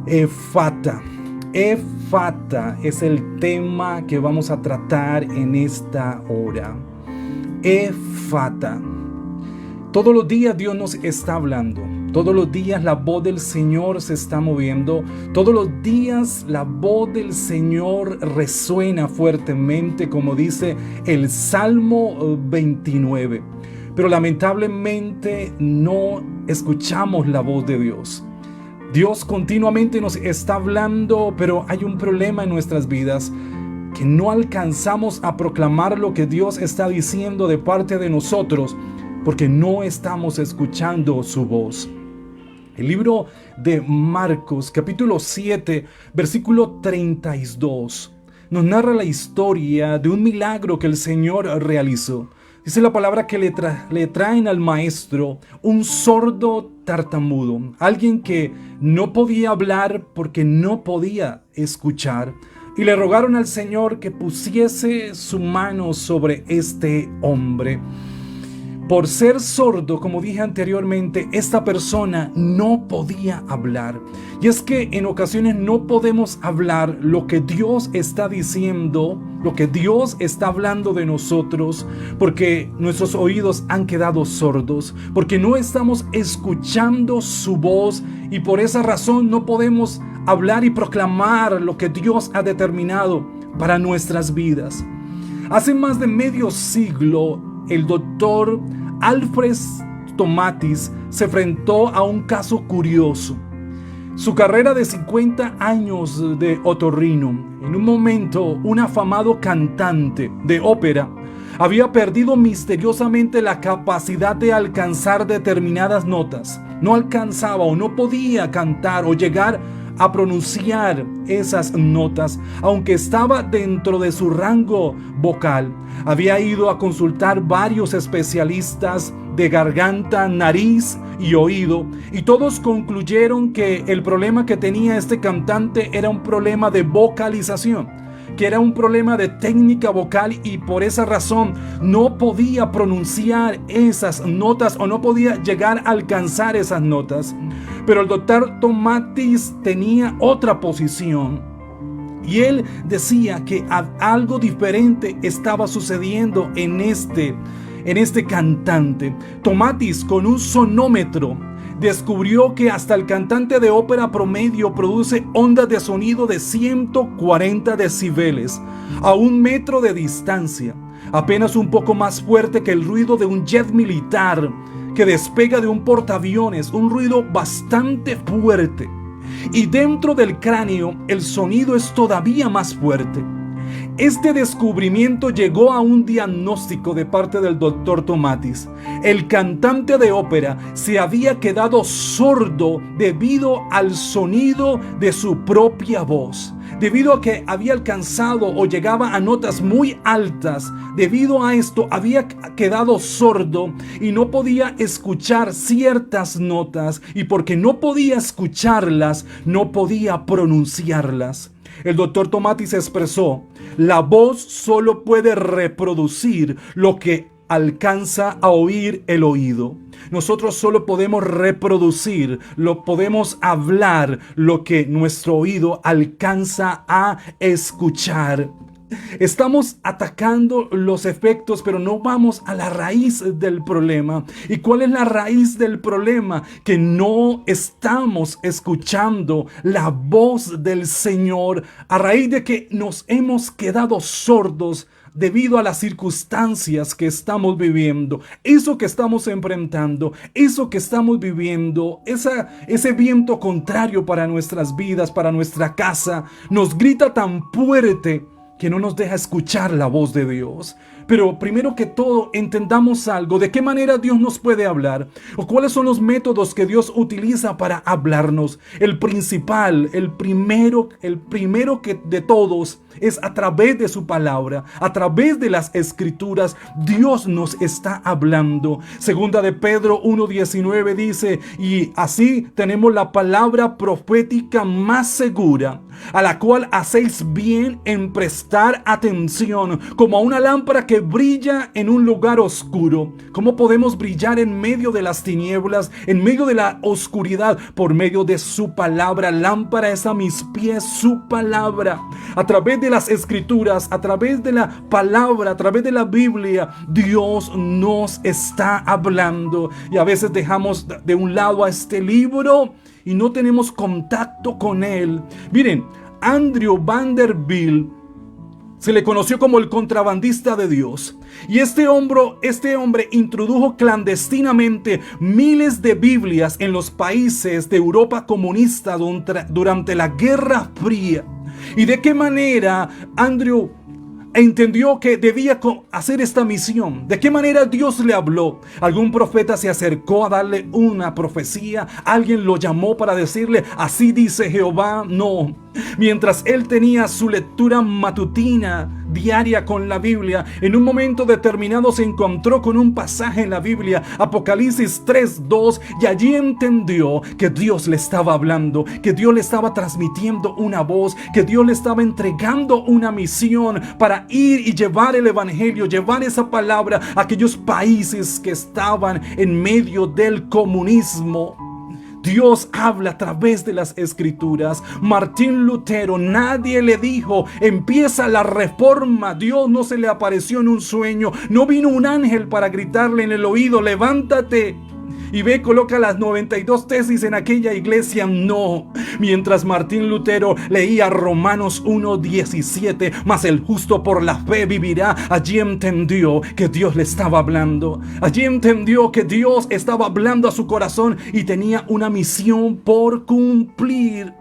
Efata. Efata es el tema que vamos a tratar en esta hora. Efata. Todos los días Dios nos está hablando. Todos los días la voz del Señor se está moviendo. Todos los días la voz del Señor resuena fuertemente, como dice el Salmo 29. Pero lamentablemente no escuchamos la voz de Dios. Dios continuamente nos está hablando, pero hay un problema en nuestras vidas, que no alcanzamos a proclamar lo que Dios está diciendo de parte de nosotros, porque no estamos escuchando su voz. El libro de Marcos, capítulo 7, versículo 32, nos narra la historia de un milagro que el Señor realizó. Dice la palabra que le traen al maestro un sordo tartamudo, alguien que no podía hablar porque no podía escuchar, y le rogaron al Señor que pusiese su mano sobre este hombre. Por ser sordo, como dije anteriormente, esta persona no podía hablar. Y es que en ocasiones no podemos hablar lo que Dios está diciendo, lo que Dios está hablando de nosotros, porque nuestros oídos han quedado sordos, porque no estamos escuchando su voz, y por esa razón no podemos hablar y proclamar lo que Dios ha determinado para nuestras vidas. Hace más de medio siglo, el doctor Alfred Tomatis se enfrentó a un caso curioso. Su carrera de 50 años de otorrino, en un momento un afamado cantante de ópera había perdido misteriosamente la capacidad de alcanzar determinadas notas. No alcanzaba o no podía cantar o llegar a pronunciar esas notas, aunque estaba dentro de su rango vocal. Había ido a consultar varios especialistas de garganta, nariz y oído, y todos concluyeron que el problema que tenía este cantante era un problema de vocalización, que era un problema de técnica vocal, y por esa razón no podía pronunciar esas notas o no podía llegar a alcanzar esas notas. Pero el doctor Tomatis tenía otra posición, y él decía que algo diferente estaba sucediendo en este cantante. Tomatis, con un sonómetro, descubrió que hasta el cantante de ópera promedio produce ondas de sonido de 140 decibeles a 1 metro de distancia, apenas un poco más fuerte que el ruido de un jet militar que despega de un portaaviones, un ruido bastante fuerte. Y dentro del cráneo el sonido es todavía más fuerte. Este descubrimiento llegó a un diagnóstico de parte del doctor Tomatis. El cantante de ópera se había quedado sordo debido al sonido de su propia voz, debido a que había alcanzado o llegaba a notas muy altas. Debido a esto había quedado sordo y no podía escuchar ciertas notas, y porque no podía escucharlas, no podía pronunciarlas. El doctor Tomatis expresó: la voz solo puede reproducir lo que alcanza a oír el oído. Nosotros solo podemos reproducir, podemos hablar lo que nuestro oído alcanza a escuchar. Estamos atacando los efectos, pero no vamos a la raíz del problema. ¿Y cuál es la raíz del problema? Que no estamos escuchando la voz del Señor, a raíz de que nos hemos quedado sordos debido a las circunstancias que estamos viviendo, eso que estamos enfrentando, eso que estamos viviendo, ese viento contrario para nuestras vidas, para nuestra casa, nos grita tan fuerte que no nos deja escuchar la voz de Dios. Pero primero que todo, entendamos algo: de qué manera Dios nos puede hablar, o cuáles son los métodos que Dios utiliza para hablarnos. El principal, el primero que de todos, es a través de su palabra, a través de las escrituras. Dios nos está hablando. Segunda de Pedro 1:19 dice: y así tenemos la palabra profética más segura, a la cual hacéis bien en prestar atención, como a una lámpara que brilla en un lugar oscuro. ¿Cómo podemos brillar en medio de las tinieblas, en medio de la oscuridad? Por medio de su palabra. Lámpara es a mis pies su palabra. A través de las escrituras, a través de la palabra, a través de la Biblia, Dios nos está hablando. Y a veces dejamos de un lado a este libro y no tenemos contacto con él. Miren, Andrew Vanderbilt se le conoció como el contrabandista de Dios. Y este hombre introdujo clandestinamente miles de Biblias en los países de Europa comunista durante la Guerra Fría. ¿Y de qué manera Andrew entendió que debía hacer esta misión? ¿De qué manera Dios le habló? ¿Algún profeta se acercó a darle una profecía? ¿Alguien lo llamó para decirle, así dice Jehová? No. Mientras él tenía su lectura matutina diaria con la Biblia, en un momento determinado se encontró con un pasaje en la Biblia, Apocalipsis 3:2, y allí entendió que Dios le estaba hablando, que Dios le estaba transmitiendo una voz, que Dios le estaba entregando una misión para ir y llevar el evangelio, llevar esa palabra a aquellos países que estaban en medio del comunismo. Dios habla a través de las escrituras. Martín Lutero, nadie le dijo, empieza la reforma. Dios no se le apareció en un sueño. No vino un ángel para gritarle en el oído, levántate y ve, coloca las 92 tesis en aquella iglesia. No. Mientras Martín Lutero leía Romanos 1:17, mas el justo por la fe vivirá, allí entendió que Dios le estaba hablando. Allí entendió que Dios estaba hablando a su corazón y tenía una misión por cumplir.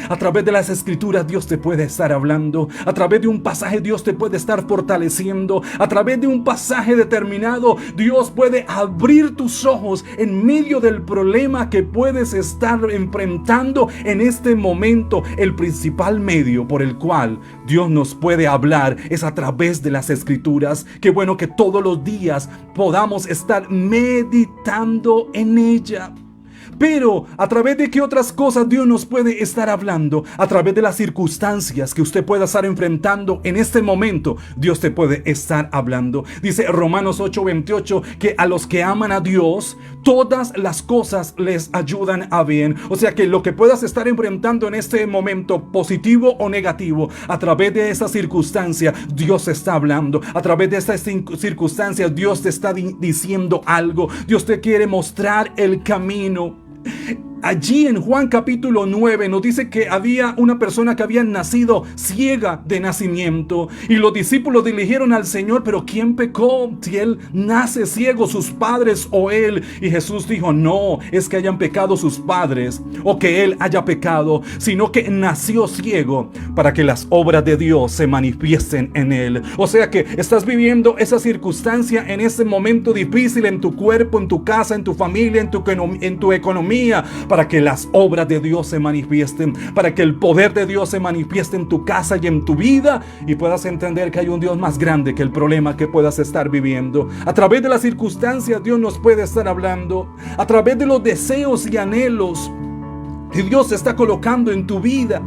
A través de las escrituras Dios te puede estar hablando. A través de un pasaje Dios te puede estar fortaleciendo. A través de un pasaje determinado Dios puede abrir tus ojos en medio del problema que puedes estar enfrentando en este momento. El principal medio por el cual Dios nos puede hablar es a través de las escrituras. Qué bueno que todos los días podamos estar meditando en ella. Pero, ¿a través de qué otras cosas Dios nos puede estar hablando? A través de las circunstancias que usted pueda estar enfrentando en este momento, Dios te puede estar hablando. Dice Romanos 8:28 que a los que aman a Dios, todas las cosas les ayudan a bien. O sea que lo que puedas estar enfrentando en este momento, positivo o negativo, a través de esa circunstancia, Dios está hablando. A través de estas circunstancias, Dios te está diciendo algo. Dios te quiere mostrar el camino. Allí en Juan capítulo 9 nos dice que había una persona que había nacido ciega de nacimiento, y los discípulos dirigieron al Señor, pero ¿quién pecó? Si él nace ciego, sus padres o él. Y Jesús dijo, no es que hayan pecado sus padres o que él haya pecado, sino que nació ciego para que las obras de Dios se manifiesten en él. O sea que estás viviendo esa circunstancia en ese momento difícil en tu cuerpo, en tu casa, en tu familia, en tu economía, para que las obras de Dios se manifiesten, para que el poder de Dios se manifieste en tu casa y en tu vida, y puedas entender que hay un Dios más grande que el problema que puedas estar viviendo. A través de las circunstancias Dios nos puede estar hablando, a través de los deseos y anhelos que Dios está colocando en tu vida.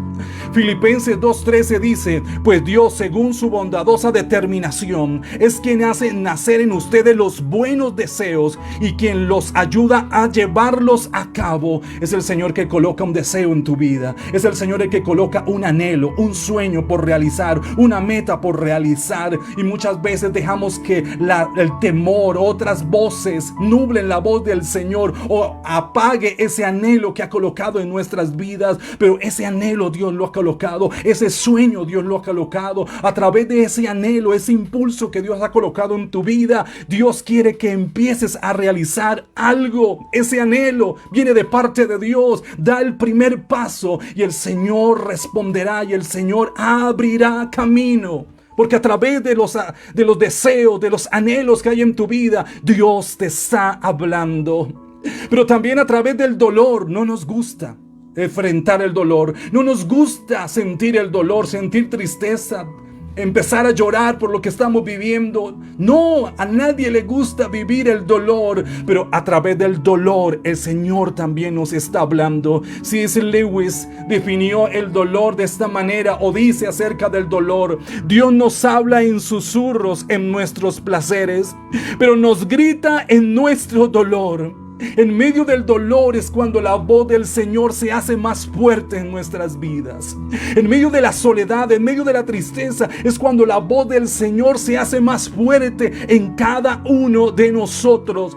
Filipenses 2:13 dice, pues Dios, según su bondadosa determinación, es quien hace nacer en ustedes los buenos deseos y quien los ayuda a llevarlos a cabo. Es el Señor que coloca un deseo en tu vida. Es el Señor el que coloca un anhelo, un sueño por realizar, una meta por realizar. Y muchas veces dejamos que el temor, otras voces nublen la voz del Señor o apague ese anhelo que ha colocado en nuestras vidas. Pero ese anhelo Dios lo ha colocado, ese sueño Dios lo ha colocado. A través de ese anhelo, ese impulso que Dios ha colocado en tu vida, Dios quiere que empieces a realizar algo. Ese anhelo viene de parte de Dios. Da el primer paso y el Señor responderá y el Señor abrirá camino. Porque a través de los deseos, de los anhelos que hay en tu vida, Dios te está hablando. Pero también a través del dolor. No nos gusta enfrentar el dolor. No nos gusta sentir el dolor, sentir tristeza. empezar a llorar por lo que estamos viviendo. No, a nadie le gusta vivir el dolor, pero a través del dolor el Señor también nos está hablando. C.S. Lewis definió el dolor de esta manera, o dice acerca del dolor: Dios nos habla en susurros en nuestros placeres, pero nos grita en nuestro dolor. En medio del dolor es cuando la voz del Señor se hace más fuerte en nuestras vidas. En medio de la soledad, en medio de la tristeza, es cuando la voz del Señor se hace más fuerte en cada uno de nosotros.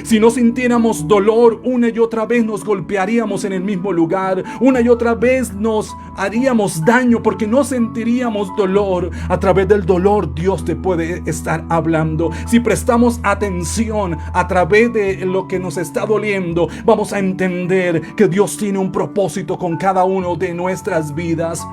Si no sintiéramos dolor, una y otra vez nos golpearíamos en el mismo lugar, una y otra vez nos haríamos daño porque no sentiríamos dolor. A través del dolor Dios te puede estar hablando. Si prestamos atención a través de lo que nos está doliendo, vamos a entender que Dios tiene un propósito con cada uno de nuestras vidas.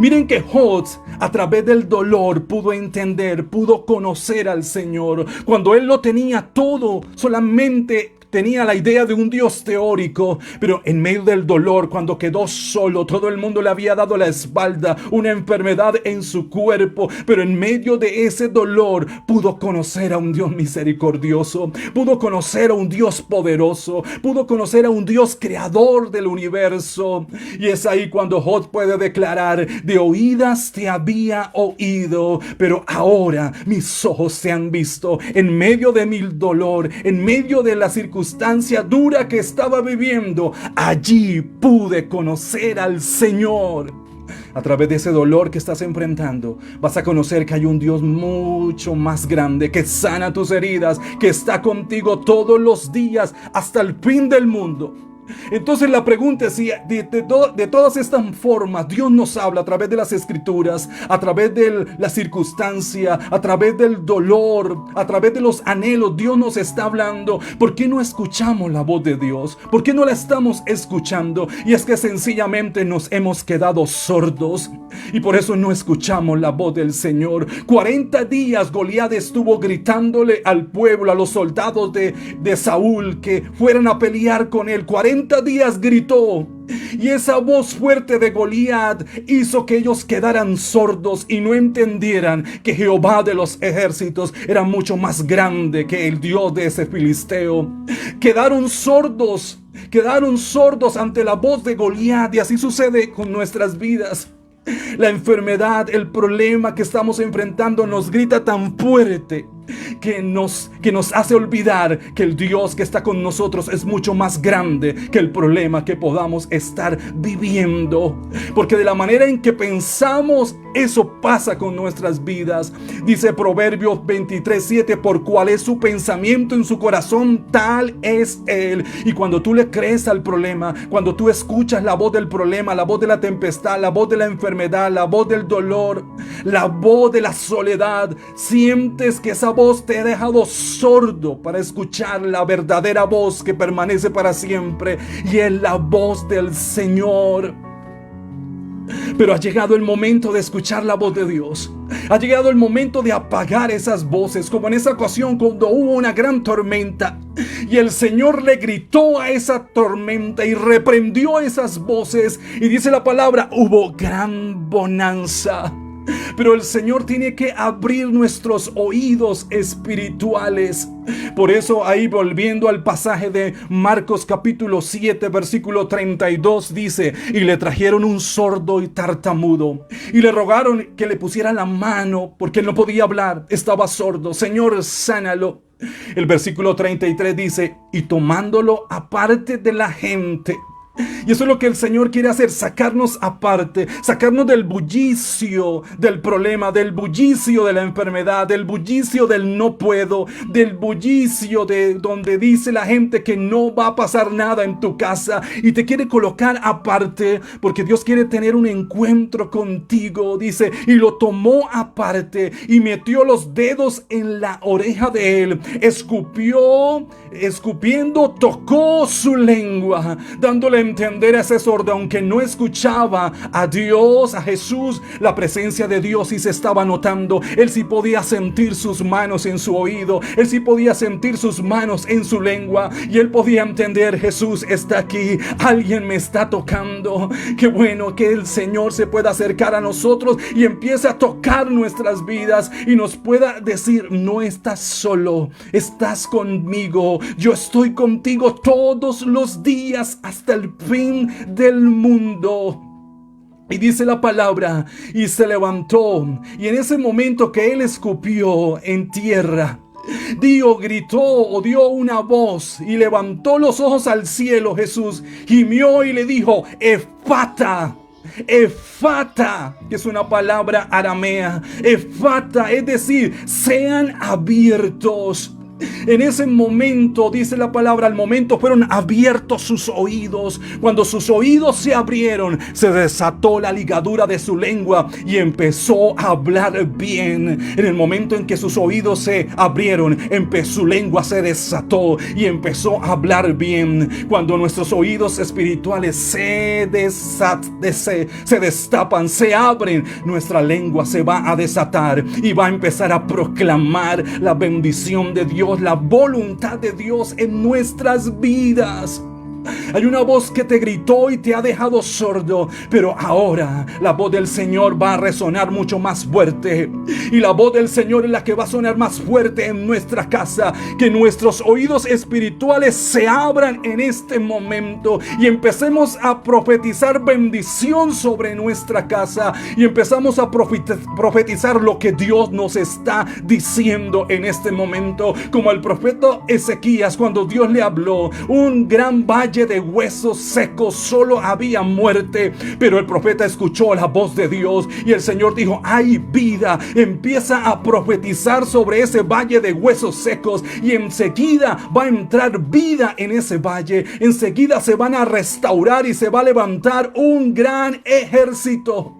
Miren que Job, a través del dolor, pudo entender, pudo conocer al Señor. Cuando él lo tenía todo, solamente tenía la idea de un Dios teórico, pero en medio del dolor, cuando quedó solo, todo el mundo le había dado la espalda, una enfermedad en su cuerpo, pero en medio de ese dolor pudo conocer a un Dios misericordioso, pudo conocer a un Dios poderoso, pudo conocer a un Dios creador del universo. Y es ahí cuando Job puede declarar: de oídas te había oído, pero ahora mis ojos te han visto. En medio de mi dolor, en medio de la circunstancia dura que estaba viviendo, allí pude conocer al Señor. A través de ese dolor que estás enfrentando, vas a conocer que hay un Dios mucho más grande, que sana tus heridas, que está contigo todos los días hasta el fin del mundo. Entonces la pregunta es si de todas estas formas Dios nos habla a través de las escrituras, a través de la circunstancia, a través del dolor, a través de los anhelos. Dios nos está hablando. ¿Por qué no escuchamos la voz de Dios? ¿Por qué no la estamos escuchando? Y es que sencillamente nos hemos quedado sordos y por eso no escuchamos la voz del Señor. 40 días Goliat estuvo gritándole al pueblo, a los soldados de Saúl, que fueran a pelear con él. 40 días gritó, y esa voz fuerte de Goliat hizo que ellos quedaran sordos y no entendieran que Jehová de los ejércitos era mucho más grande que el Dios de ese filisteo. Quedaron sordos ante la voz de Goliat, y así sucede con nuestras vidas. La enfermedad, el problema que estamos enfrentando nos grita tan fuerte que nos hace olvidar que el Dios que está con nosotros es mucho más grande que el problema que podamos estar viviendo. Porque de la manera en que pensamos, eso pasa con nuestras vidas. Dice Proverbios 23:7: por cuál es su pensamiento en su corazón, tal es él. Y cuando tú le crees al problema, cuando tú escuchas la voz del problema, la voz de la tempestad, la voz de la enfermedad, la voz del dolor, la voz de la soledad, sientes que esa voz te ha dejado sordo para escuchar la verdadera voz que permanece para siempre, y es la voz del Señor. Pero ha llegado el momento de escuchar la voz de Dios. Ha llegado el momento de apagar esas voces, como en esa ocasión cuando hubo una gran tormenta y el Señor le gritó a esa tormenta y reprendió esas voces, y dice la palabra: hubo gran bonanza. Pero el Señor tiene que abrir nuestros oídos espirituales. Por eso, ahí volviendo al pasaje de Marcos capítulo 7 versículo 32, dice: y le trajeron un sordo y tartamudo y le rogaron que le pusiera la mano porque él no podía hablar, estaba sordo. Señor, sánalo. El versículo 33 dice: y tomándolo aparte de la gente. Y eso es lo que el Señor quiere hacer: sacarnos aparte, sacarnos del bullicio del problema, del bullicio de la enfermedad, del bullicio del no puedo, del bullicio de donde dice la gente que no va a pasar nada en tu casa, y te quiere colocar aparte, porque Dios quiere tener un encuentro contigo. Dice: y lo tomó aparte y metió los dedos en la oreja de él, escupiendo tocó su lengua, dándole entender a ese sordo, aunque no escuchaba a Dios, a Jesús, la presencia de Dios sí se estaba notando. Él sí podía sentir sus manos en su oído, él sí podía sentir sus manos en su lengua, y él podía entender: Jesús está aquí, alguien me está tocando. Qué bueno que el Señor se pueda acercar a nosotros y empiece a tocar nuestras vidas y nos pueda decir: no estás solo, estás conmigo, yo estoy contigo todos los días hasta el fin del mundo. Y dice la palabra: y se levantó, y en ese momento que él escupió en tierra, gritó o dio una voz y levantó los ojos al cielo. Jesús gimió y le dijo: Efata. Efata, que es una palabra aramea. Efata, es decir, sean abiertos. En ese momento, dice la palabra, al momento fueron abiertos sus oídos. Cuando sus oídos se abrieron, se desató la ligadura de su lengua y empezó a hablar bien. En el momento en que sus oídos se abrieron, su lengua se desató y empezó a hablar bien. Cuando nuestros oídos espirituales se destapan, se abren, nuestra lengua se va a desatar y va a empezar a proclamar la bendición de Dios, la voluntad de Dios en nuestras vidas. Hay una voz que te gritó y te ha dejado sordo, pero ahora la voz del Señor va a resonar mucho más fuerte. Y la voz del Señor es la que va a sonar más fuerte en nuestra casa. Que nuestros oídos espirituales se abran en este momento y empecemos a profetizar bendición sobre nuestra casa. Y empezamos a profetizar lo que Dios nos está diciendo en este momento. Como el profeta Ezequías, cuando Dios le habló, un gran valle de huesos secos, solo había muerte, pero el profeta escuchó la voz de Dios y el Señor dijo: hay vida. Empieza a profetizar sobre ese valle de huesos secos y enseguida va a entrar vida en ese valle. Enseguida se van a restaurar y se va a levantar un gran ejército.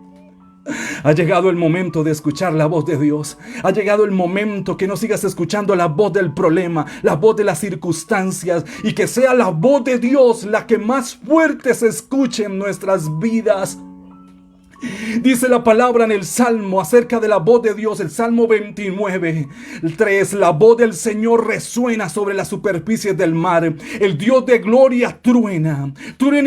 Ha llegado el momento de escuchar la voz de Dios. Ha llegado el momento que no sigas escuchando la voz del problema, la voz de las circunstancias, y que sea la voz de Dios la que más fuerte se escuche en nuestras vidas. Dice la palabra en el Salmo acerca de la voz de Dios, el Salmo 29:3: la voz del Señor resuena sobre la superficie del mar. El Dios de gloria truena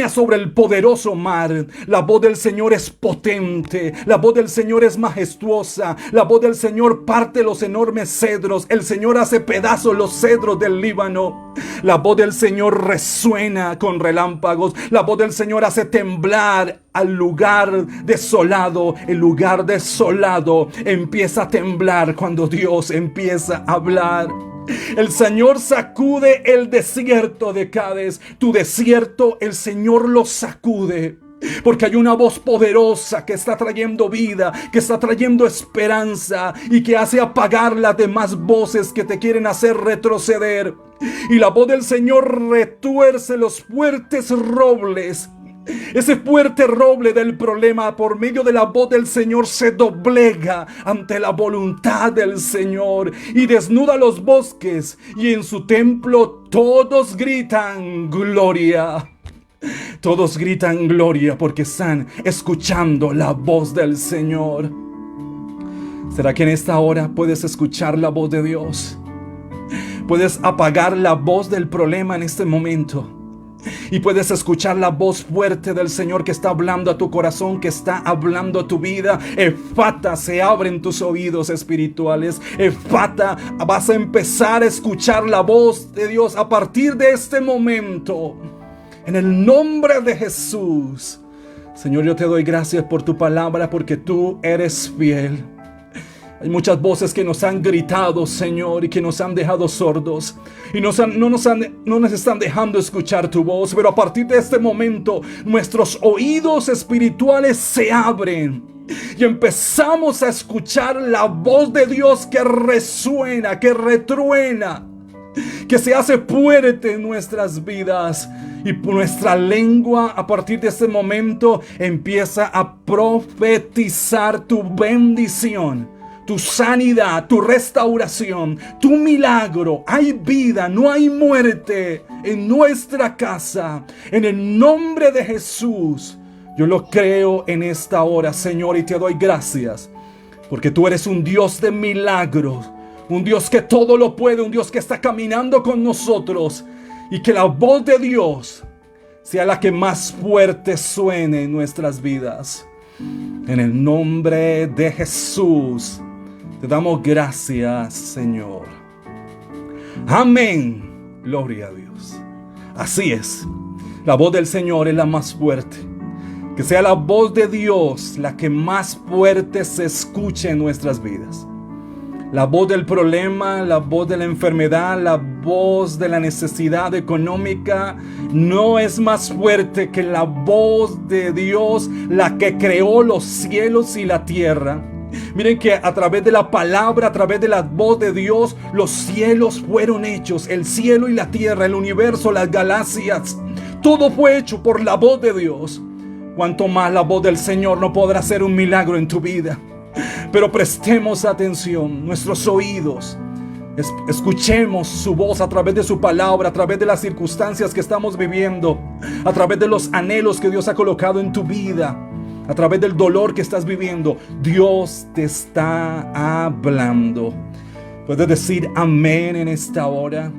sobre el poderoso mar. La voz del Señor es potente, la voz del Señor es majestuosa. La voz del Señor parte los enormes cedros. El Señor hace pedazos los cedros del Líbano. La voz del Señor resuena con relámpagos. La voz del Señor hace temblar al lugar desolado. El lugar desolado empieza a temblar cuando Dios empieza a hablar. El Señor sacude el desierto de Cades. Tu desierto, el Señor lo sacude. Porque hay una voz poderosa que está trayendo vida, que está trayendo esperanza y que hace apagar las demás voces que te quieren hacer retroceder. Y la voz del Señor retuerce los fuertes robles. Ese fuerte roble del problema, por medio de la voz del Señor, se doblega ante la voluntad del Señor y desnuda los bosques, y en su templo todos gritan gloria. Todos gritan gloria porque están escuchando la voz del Señor. ¿Será que en esta hora puedes escuchar la voz de Dios? Puedes apagar la voz del problema en este momento y puedes escuchar la voz fuerte del Señor que está hablando a tu corazón, que está hablando a tu vida. Efata, se abren tus oídos espirituales. Efata, vas a empezar a escuchar la voz de Dios a partir de este momento. En el nombre de Jesús. Señor, yo te doy gracias por tu palabra, porque tú eres fiel. Hay muchas voces que nos han gritado, Señor, y que nos han dejado sordos y no nos están dejando escuchar tu voz. Pero a partir de este momento, nuestros oídos espirituales se abren y empezamos a escuchar la voz de Dios que resuena, que retruena, que se hace fuerte en nuestras vidas. Y nuestra lengua a partir de este momento empieza a profetizar tu bendición, tu sanidad, tu restauración, tu milagro. Hay vida, no hay muerte en nuestra casa. En el nombre de Jesús, yo lo creo en esta hora, Señor, y te doy gracias. Porque tú eres un Dios de milagros, un Dios que todo lo puede, un Dios que está caminando con nosotros. Y que la voz de Dios sea la que más fuerte suene en nuestras vidas. En el nombre de Jesús, te damos gracias, Señor. Amén. Gloria a Dios. Así es. La voz del Señor es la más fuerte. Que sea la voz de Dios la que más fuerte se escuche en nuestras vidas. La voz del problema, la voz de la enfermedad, la voz de la necesidad económica no es más fuerte que la voz de Dios, la que creó los cielos y la tierra. Miren que a través de la palabra, a través de la voz de Dios, los cielos fueron hechos. El cielo y la tierra, el universo, las galaxias, todo fue hecho por la voz de Dios. Cuanto más la voz del Señor no podrá hacer un milagro en tu vida. Pero prestemos atención, nuestros oídos, escuchemos su voz a través de su palabra, a través de las circunstancias que estamos viviendo, a través de los anhelos que Dios ha colocado en tu vida, a través del dolor que estás viviendo. Dios te está hablando. ¿Puedes decir amén en esta hora?